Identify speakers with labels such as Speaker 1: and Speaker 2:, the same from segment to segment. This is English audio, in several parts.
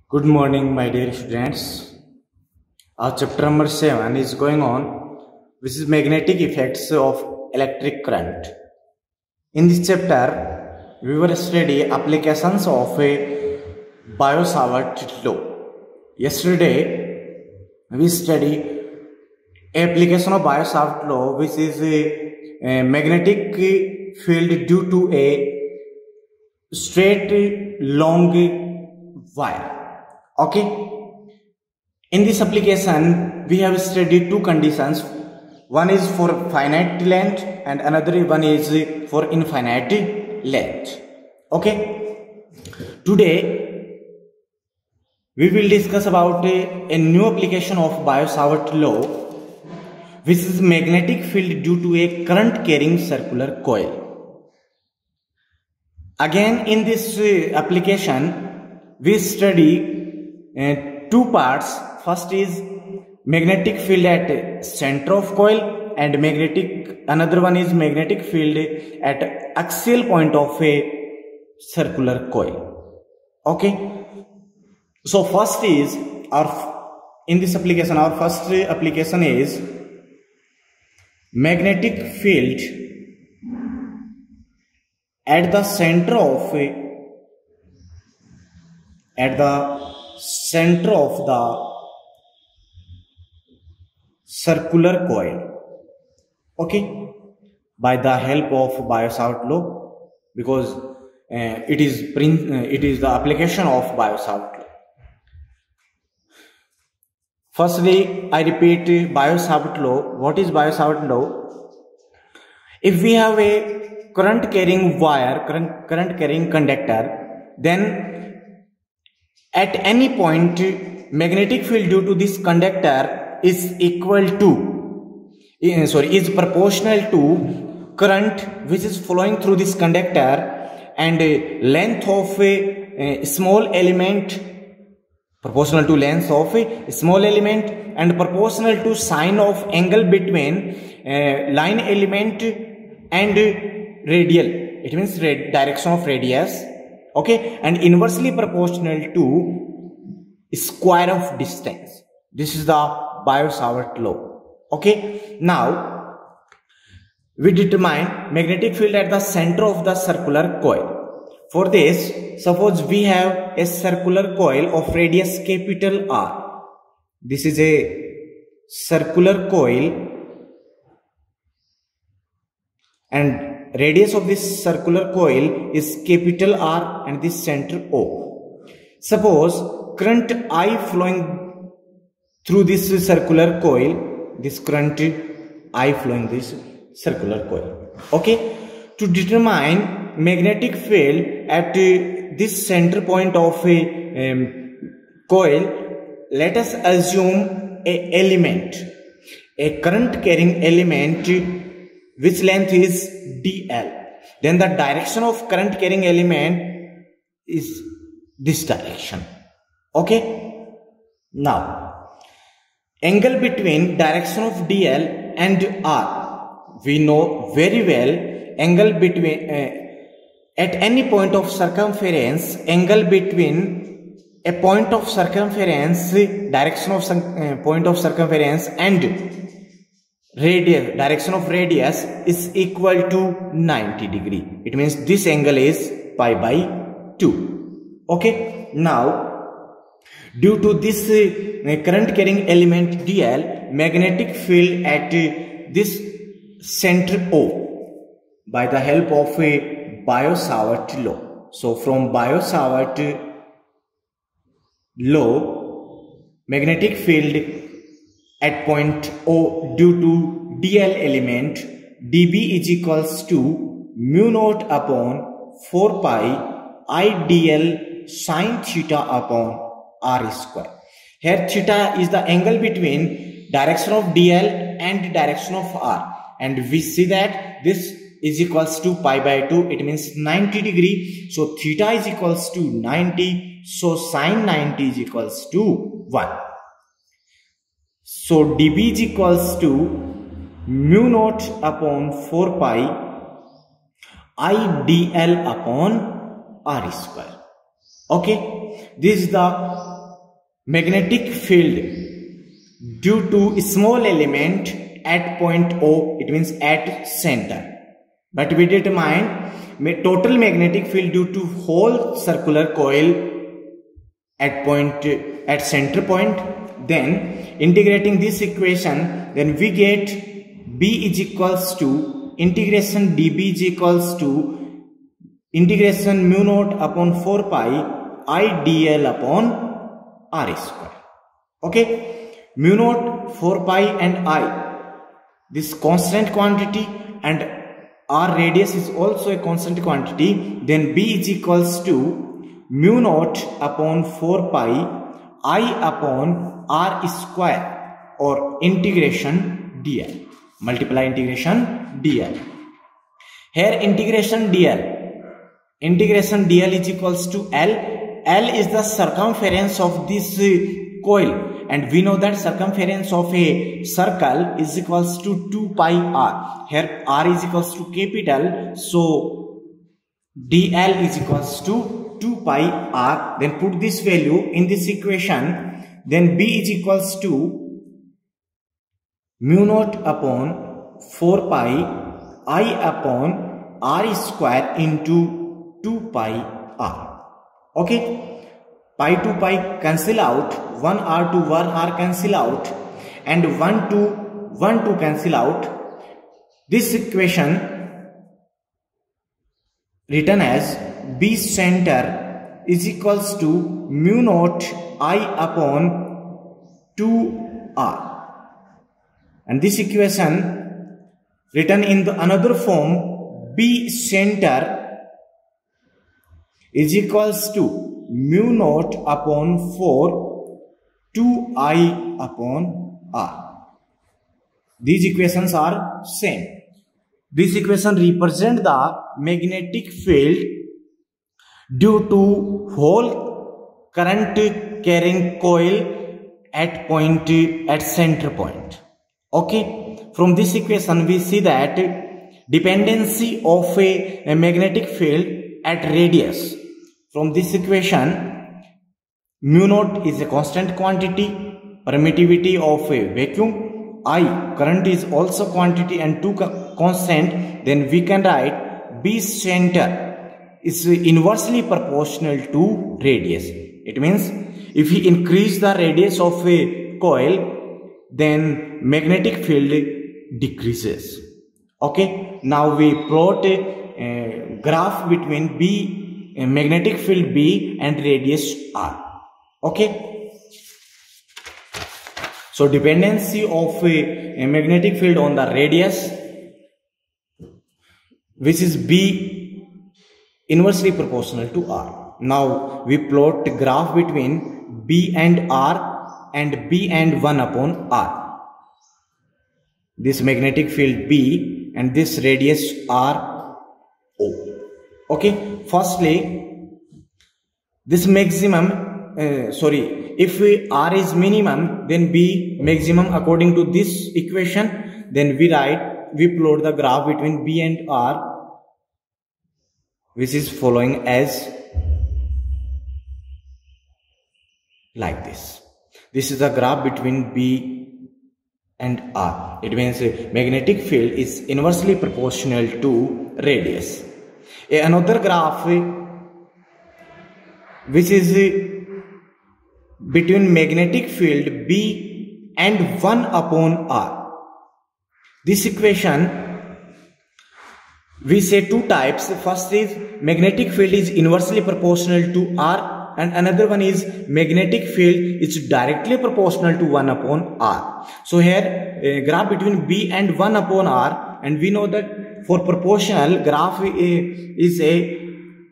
Speaker 1: Good morning, my dear students. Our chapter number 7 is going on, which is magnetic effects of electric current. In this chapter, we will study applications of a Biot-Savart law. Yesterday, we studied application of Biot-Savart law, which is a magnetic field due to a straight long wire. Okay, in this application we have studied two conditions. One is for finite length and another one is for infinite length. Okay, today we will discuss about a new application of Biot-Savart law, which is magnetic field due to a current carrying circular coil. Again, in this application we study two parts. First is magnetic field at center of coil, and another one is magnetic field at axial point of a circular coil. Okay, so first is in this application our first application is magnetic field at the center of the circular coil. Okay, by the help of Biot-Savart law, because it is the application of Biot-Savart law. Firstly, I repeat Biot-Savart law. What is Biot-Savart law? If we have a current carrying wire, current carrying conductor, then at any point magnetic field due to this conductor is proportional to current which is flowing through this conductor, and length of a small element proportional to length of a small element, and proportional to sine of angle between line element and radial. It means direction of radius. Okay, and inversely proportional to square of distance. This is the Biot-Savart law. Okay, now we determine magnetic field at the center of the circular coil. For this, suppose we have a circular coil of radius capital R. This is a circular coil and radius of this circular coil is capital R and this center O. Suppose current I flowing through this circular coil, this current I flowing this circular coil. Okay, to determine magnetic field at this center point of a coil, let us assume a current carrying element which length is dl. Then the direction of current carrying element is this direction. Okay, now angle between direction of dl and r, we know very well angle between at any point of circumference, angle between a point of circumference, direction of point of circumference and radius, direction of radius is equal to 90 degree. It means this angle is pi by 2. Okay, now due to this current carrying element dl, magnetic field at this center O by the help of a Biot-Savart law. So from Biot-Savart law, magnetic field at point O due to dl element dB is equals to mu naught upon 4 pi I dl sine theta upon r square. Here theta is the angle between direction of dl and direction of r, and we see that this is equals to pi by 2. It means 90 degree. So theta is equals to 90. So sine 90 is equals to 1. So dB is equals to mu naught upon 4 pi I dl upon r square. Okay, this is the magnetic field due to small element at point O, it means at center. But we determine total magnetic field due to whole circular coil at center point. Then integrating this equation, then we get B is equals to integration dB is equals to integration mu naught upon 4 pi I dl upon r square. Okay, mu naught 4 pi and I, this constant quantity, and r radius is also a constant quantity. Then B is equals to mu naught upon 4 pi I upon r square, or integration dl, multiply integration dl. Here integration dl is equals to L. L is the circumference of this coil, and we know that circumference of a circle is equals to 2 pi r. Here r is equals to capital, so dl is equals to 2 pi r. Then put this value in this equation. Then B is equals to mu naught upon 4 pi I upon r square into 2 pi r. Okay, pi to pi cancel out, 1 r to 1 r cancel out, and 1 to 1 to cancel out. This equation written as B center is equals to mu naught I upon 2 r, and this equation written in the another form, B center is equals to mu naught upon 4 2I upon r. These equations are same. This equation represent the magnetic field due to whole current carrying coil at center point. Okay, from this equation we see that dependency of a magnetic field at radius. From this equation, mu naught is a constant quantity, permittivity of a vacuum, I, current is also quantity, and 2 constant. Then we can write B center is inversely proportional to radius. It means if we increase the radius of a coil, then magnetic field decreases. Okay, now we plot a graph between B, magnetic field B, and radius r. Okay, so dependency of a magnetic field on the radius, which is B, inversely proportional to r. Now we plot the graph between B and r and B and 1 upon r. This magnetic field B and this radius r O. Okay, firstly, this maximum, if R is minimum, then B maximum according to this equation. Then we plot the graph between B and R, which is following as like this. This is the graph between B and R. It means magnetic field is inversely proportional to radius. Another graph which is between magnetic field B and 1 upon R. This equation we say two types. First is magnetic field is inversely proportional to R, and another one is magnetic field is directly proportional to 1 upon R. So here a graph between B and 1 upon R, and we know that for proportional graph is a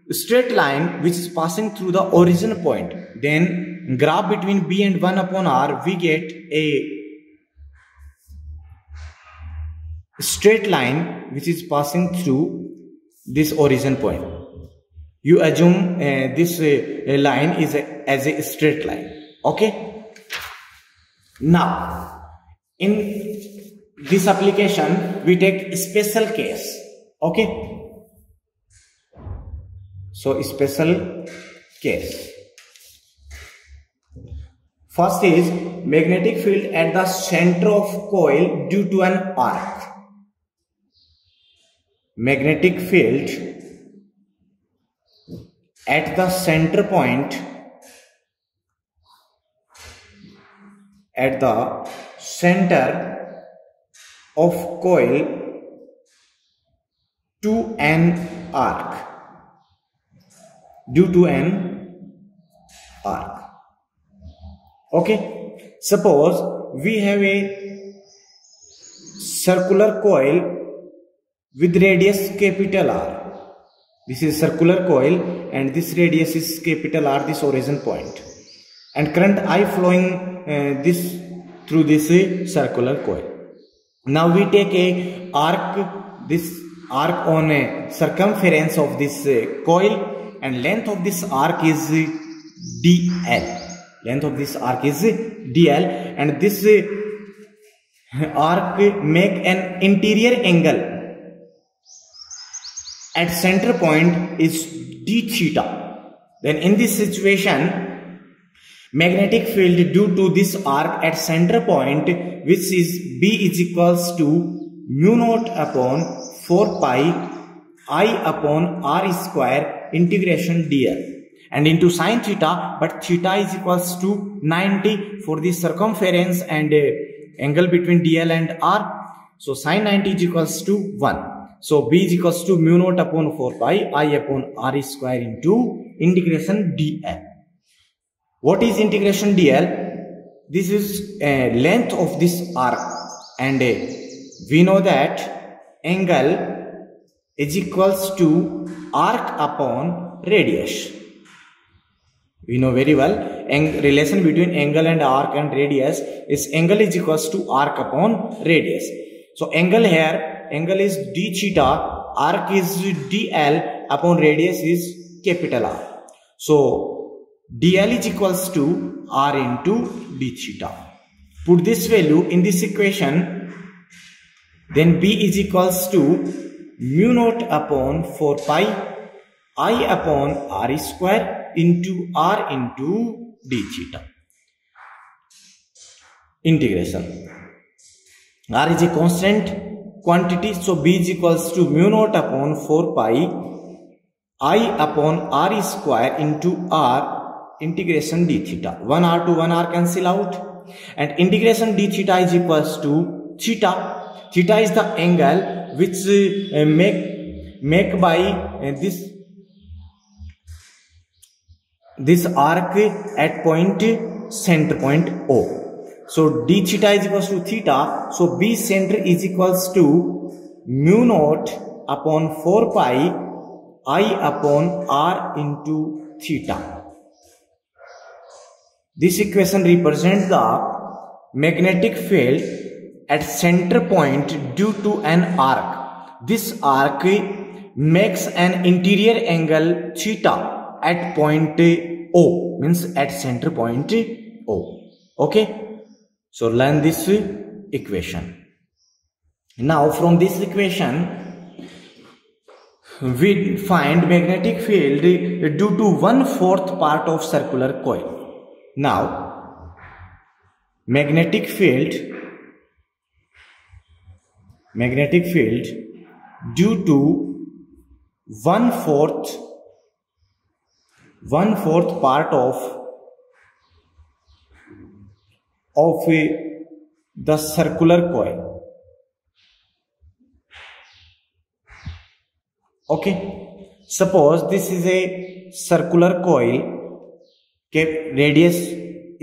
Speaker 1: straight line which is passing through the origin point. Then graph between B and 1 upon R, we get a straight line which is passing through this origin point. You assume this line is as a straight line. Okay, now in this application we take a special case. Okay, so special case, First is magnetic field at the center of coil due to an arc. Magnetic field at the center point, at the center of coil to an arc, due to an arc. Okay, suppose we have a circular coil with radius capital R. This is circular coil and this radius is capital R, this origin point, and current I flowing this through this circular coil. Now we take a arc, this arc on a circumference of this coil, and length of this arc is dl. Length of this arc is dl, and this arc make an interior angle at center point is d theta. Then in this situation, magnetic field due to this arc at center point, which is B is equals to mu naught upon 4 pi I upon r square integration dl, and into sine theta, but theta is equals to 90 for the circumference and angle between dl and r. So sine 90 is equals to 1. So B is equals to mu naught upon 4 pi I upon r square into integration dl. What is integration dl? This is length of this arc, and we know that angle is equals to arc upon radius. We know very well relation between angle and arc and radius is angle is equals to arc upon radius. So angle here, angle is d theta, arc is dl upon radius is capital R. So dl is equals to r into d theta. Put this value in this equation, then B is equals to mu naught upon 4 pi I upon r square into r into d theta. Integration. R is a constant quantity, so B is equals to mu naught upon 4 pi I upon r square into r integration d theta. 1 r to 1 r cancel out, and integration d theta is equals to theta. Theta is the angle which make by this arc at point center point O. So d theta is equals to theta. So B center is equals to mu naught upon 4 pi I upon r into theta. This equation represents the magnetic field at center point due to an arc. This arc makes an interior angle theta at point O, means at center point O. Okay, so learn this equation. Now from this equation we find magnetic field due to 1/4 part of circular coil. Now magnetic field due to 1/4 part of the circular coil. Okay, suppose this is a circular coil, radius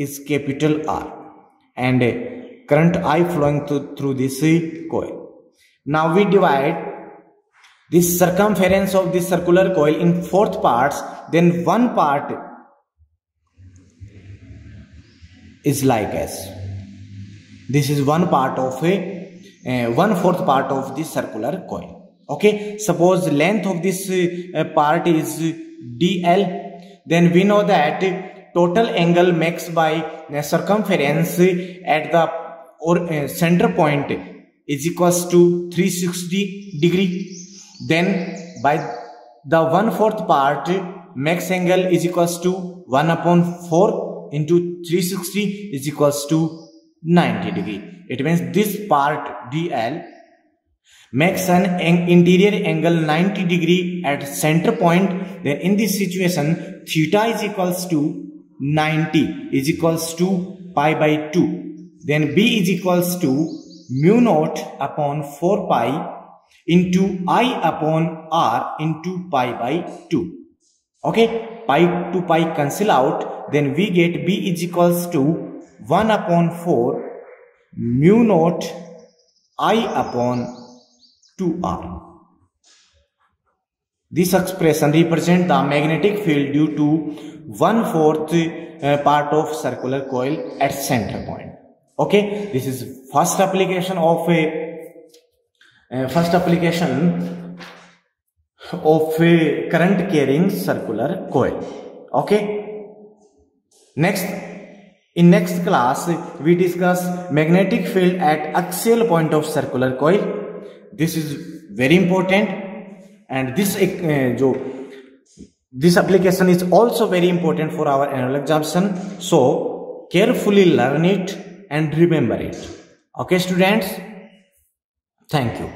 Speaker 1: is capital R, and current I flowing through this coil. Now we divide this circumference of this circular coil in 4 parts. Then one part is like as this is one part of a 1/4 part of this circular coil. Okay, suppose length of this part is dl, then we know that total angle makes by circumference at the center point is equals to 360 degree. Then by the 1/4 part max angle is equals to 1/4. into 360 is equals to 90 degree. It means this part DL makes an interior angle 90 degree at center point. Then in this situation, theta is equals to 90 is equals to pi by 2. Then B is equals to mu naught upon 4 pi into I upon R into pi by 2. Okay, pi to pi cancel out. Then we get B is equals to 1 upon 4 mu naught I upon 2R. This expression represents the magnetic field due to 1/4 part of circular coil at center point. Okay, this is first application of current carrying circular coil. Okay, in next class we discuss magnetic field at axial point of circular coil. This is very important, and this application is also very important for our annual examination. So carefully learn it and remember it. Okay students, thank you.